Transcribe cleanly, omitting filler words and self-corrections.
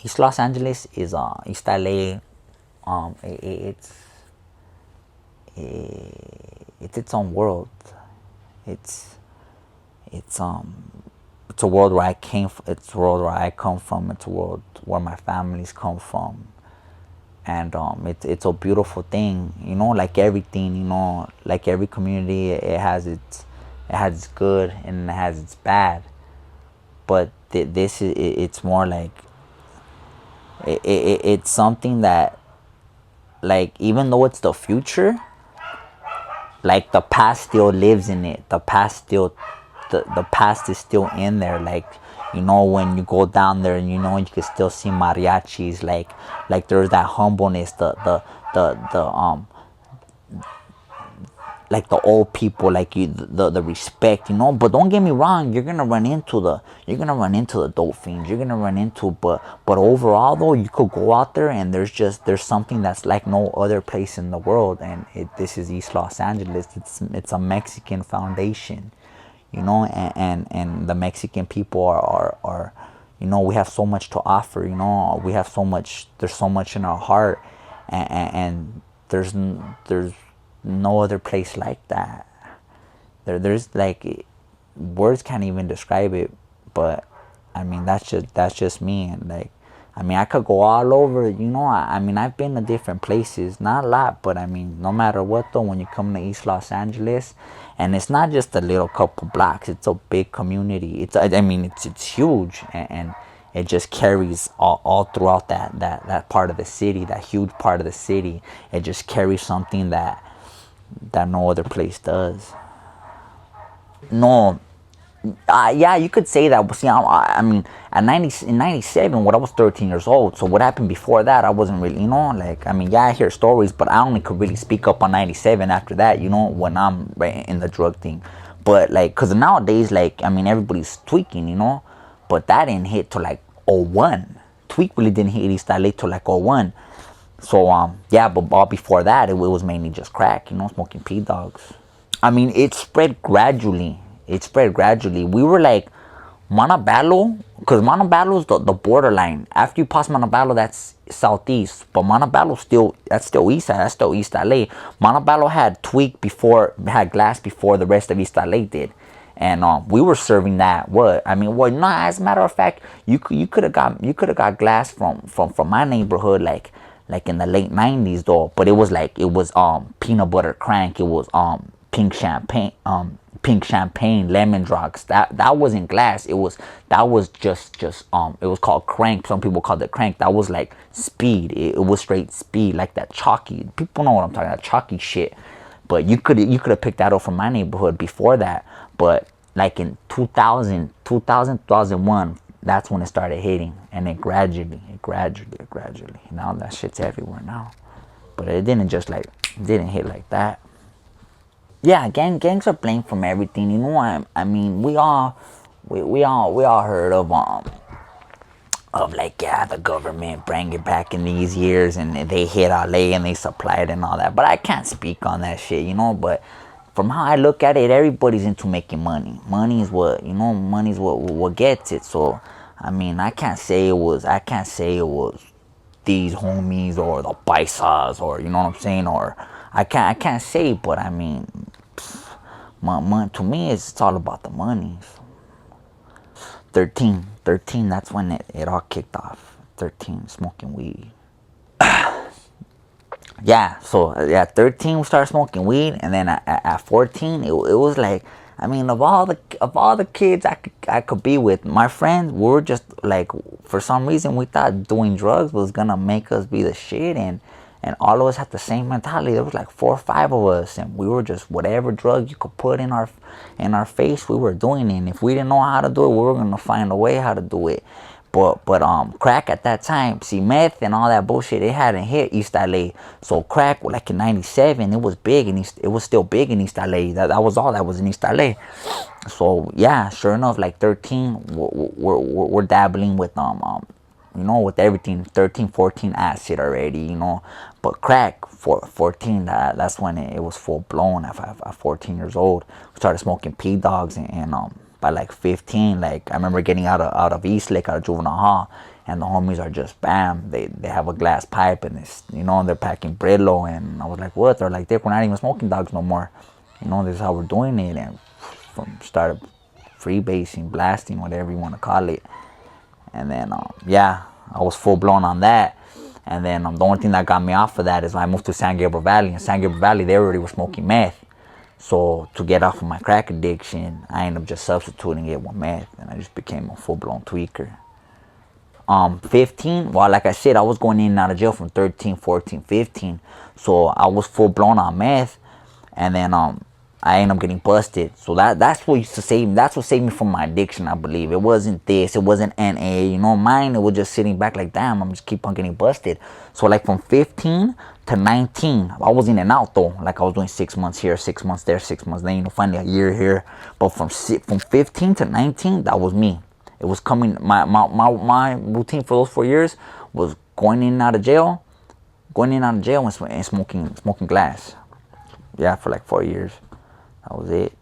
East Los Angeles is East LA. It's it's its own world. It's it's it's a world where I came. It's a world where I come from. It's a world where my families come from, and it's a beautiful thing. You know, like everything. You know, like every community, it has its good and it has its bad. But this is it's more like it's something that, like, even though it's the future, like the past still lives in it. The past is still in there. Like, you know, when you go down there and, you know, you can still see mariachis. Like there's that humbleness, the like the old people, like you, the respect, you know. But don't get me wrong, you're gonna run into the dope fiends, you're gonna run into, but overall though, you could go out there and there's something that's like no other place in the world. And this is East Los Angeles. It's a Mexican foundation, you know. And the Mexican people are, you know, we have so much to offer, you know. We have so much, there's so much in our heart. And there's no other place like that. There's like, words can't even describe it. But I mean, that's just me. And like, I mean, I could go all over, you know. I mean, I've been to different places, not a lot, but I mean, no matter what though, when you come to East Los Angeles, and it's not just a little couple blocks, it's a big community. I mean, it's huge. And it just carries all throughout that part of the city, that huge part of the city. It just carries something that no other place does. No, yeah, you could say that. But see, I mean, in '97, when I was 13 years old. So what happened before that, I wasn't really, you know, like, I mean, yeah, I hear stories, but I only could really speak up on '97 after that, you know, when I'm right in the drug thing. But like, cause nowadays, like, I mean, everybody's tweaking, you know, but that didn't hit till like '01. Tweak really didn't hit East LA till like '01. So yeah, but all before that, it was mainly just crack, you know, smoking pea dogs. I mean, it spread gradually. It spread gradually. We were like Montebello, because Montebello's the borderline. After you pass Montebello, that's southeast. But that's still east side. That's still East LA. Montebello had had glass before the rest of East LA did. And we were serving that. What I mean, well, no. As a matter of fact, you could have got glass from my neighborhood, like in the late '90s though. But it was peanut butter crank. It was pink champagne, lemon drops. That wasn't glass. It was just it was called crank. Some people called it crank. That was like speed. It was straight speed, like that chalky. People know what I'm talking about, chalky shit. But you could have picked that up from my neighborhood before that. But like in 2001, that's when it started hitting, and it gradually. Now that shit's everywhere now. But it didn't hit like that. Yeah, gangs are blamed from everything. You know, I mean, we all heard of like, yeah, the government bring it back in these years, and they hit LA and they supplied and all that. But I can't speak on that shit, you know. But from how I look at it, everybody's into making money. Money's what gets it. So I mean, I can't say it was these homies or the paisas, or, you know what I'm saying, or I can't say. But I mean, to me, it's all about the money. 13, that's when it all kicked off. 13, smoking weed. Yeah, so at 13 we started smoking weed, and then at 14 it was like, I mean, of all the kids I could be with, my friends, we were just like, for some reason we thought doing drugs was gonna make us be the shit, and all of us had the same mentality. There was like 4 or 5 of us, and we were just, whatever drug you could put in our face, we were doing it. And if we didn't know how to do it, we were gonna find a way how to do it. But crack at that time, see, meth and all that bullshit, it hadn't hit East LA. So crack, like in '97, it was big, and it was still big in East LA. That was all that was in East LA. So yeah, sure enough, like 13, we're dabbling with you know, with everything. 13, 14, acid already, you know. But crack, 14, that's when it was full blown. At 14 years old, we started smoking pea dogs and by like 15, like I remember getting out of East Lake, out of Juvenile Hall, and the homies are just bam, they have a glass pipe, and it's, you know, and they're packing Brillo, and I was like, what? They're like, Dick, we're not even smoking dogs no more, you know, this is how we're doing it. And started freebasing, blasting, whatever you want to call it. And then yeah, I was full blown on that. And then the only thing that got me off of that is when I moved to San Gabriel Valley. In San Gabriel Valley, they already were smoking meth. So to get off of my crack addiction, I ended up just substituting it with meth, and I just became a full-blown tweaker. 15, well, like I said, I was going in and out of jail from 13, 14, 15. So I was full-blown on meth, and then I ended up getting busted. So that's what used to save. That's what saved me from my addiction, I believe. It wasn't this. It wasn't NA. You know, mine, it was just sitting back like, damn, I'm just keep on getting busted. So like from 15 to 19, I was in and out though. Like I was doing 6 months here, 6 months there, 6 months then, you know, finally a year here. But from 15 to 19, that was me. It was coming. My routine for those 4 years was going in and out of jail, and smoking glass. Yeah, for like 4 years. That was it.